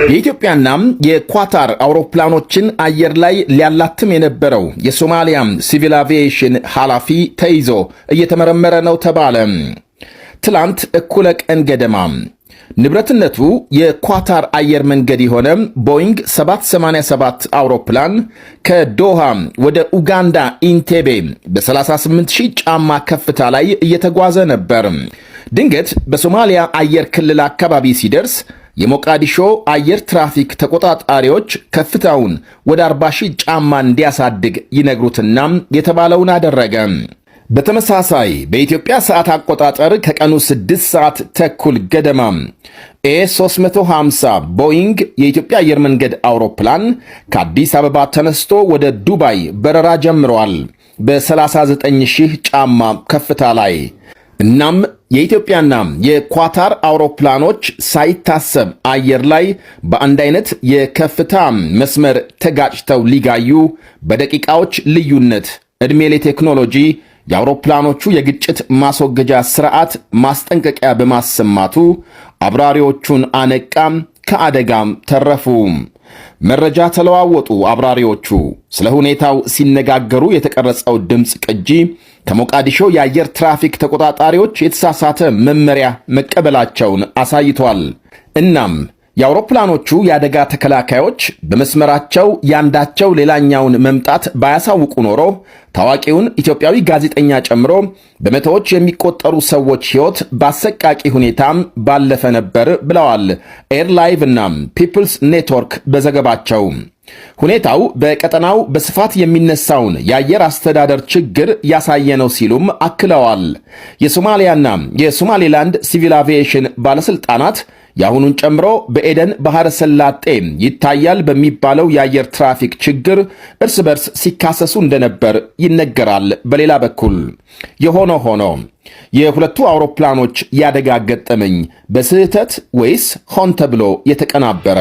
የኢትዮጵያና የኳታር አውሮፕላኖችን አየር ላይ ሊያላትም የነበረው የሶማሊያ ሲቪል አቪዬሽን ኃላፊ ተይዞ እየተመረመረ ነው ተባለ። ትላንት እኩለ ቀን ገደማ ንብረትነቱ የኳታር አየር መንገድ የሆነ ቦይንግ 787 አውሮፕላን ከዶሃ ወደ ኡጋንዳ ኢንቴቤ በ38000 ጫማ ከፍታ ላይ እየተጓዘ ነበር። ድንገት በሶማሊያ አየር ክልል አካባቢ ሲደርስ የሞቃዲሾ አየር ትራፊክ ተቆጣጣሪዎች ከፍታውን ወደ 40000 ጫማ እንዲያሳድግ ይነግሩትና የተባለውን አደረገ። በተመሳሳይ በኢትዮጵያ ሰዓት አቆጣጠር ከቀኑ 6 ሰዓት ተኩል ገደማ ኤ350 ቦይንግ የኢትዮጵያ አየር መንገድ አውሮፕላን ከአዲስ አበባ ተነስቶ ወደ ዱባይ በረራ ጀምሯል በ39000 ጫማ ከፍታ ላይ። እናም የኢትዮጵያና የኳታር አውሮፕላኖች ሳይታሰብ አየር ላይ በአንድ አይነት የከፍታ መስመር ተጋጭተው ሊጋዩ በደቂቃዎች ልዩነት ዕድሜ ለቴክኖሎጂ የአውሮፕላኖቹ የግጭት ማስወገጃ ስርዓት ማስጠንቀቂያ በማሰማቱ አብራሪዎቹን አነቃም፣ ከአደጋም ተረፉ። መረጃ ተለዋወጡ። አብራሪዎቹ ስለ ሁኔታው ሲነጋገሩ የተቀረጸው ድምፅ ቅጂ ከሞቃዲሾ የአየር ትራፊክ ተቆጣጣሪዎች የተሳሳተ መመሪያ መቀበላቸውን አሳይቷል። እናም የአውሮፕላኖቹ የአደጋ ተከላካዮች በመስመራቸው ያንዳቸው ሌላኛውን መምጣት ባያሳውቁ ኖሮ ታዋቂውን ኢትዮጵያዊ ጋዜጠኛ ጨምሮ በመቶዎች የሚቆጠሩ ሰዎች ሕይወት በአሰቃቂ ሁኔታም ባለፈ ነበር ብለዋል ኤርላይቭ እና ፒፕልስ ኔትወርክ በዘገባቸው። ሁኔታው በቀጠናው በስፋት የሚነሳውን የአየር አስተዳደር ችግር ያሳየ ነው ሲሉም አክለዋል። የሶማሊያና የሶማሌላንድ ሲቪል አቪዬሽን ባለስልጣናት የአሁኑን ጨምሮ በኤደን ባህረ ሰላጤ ይታያል በሚባለው የአየር ትራፊክ ችግር እርስ በርስ ሲካሰሱ እንደነበር ይነገራል። በሌላ በኩል የሆነ ሆኖ የሁለቱ አውሮፕላኖች ያደጋ ገጠመኝ በስህተት ወይስ ሆን ተብሎ የተቀናበረ?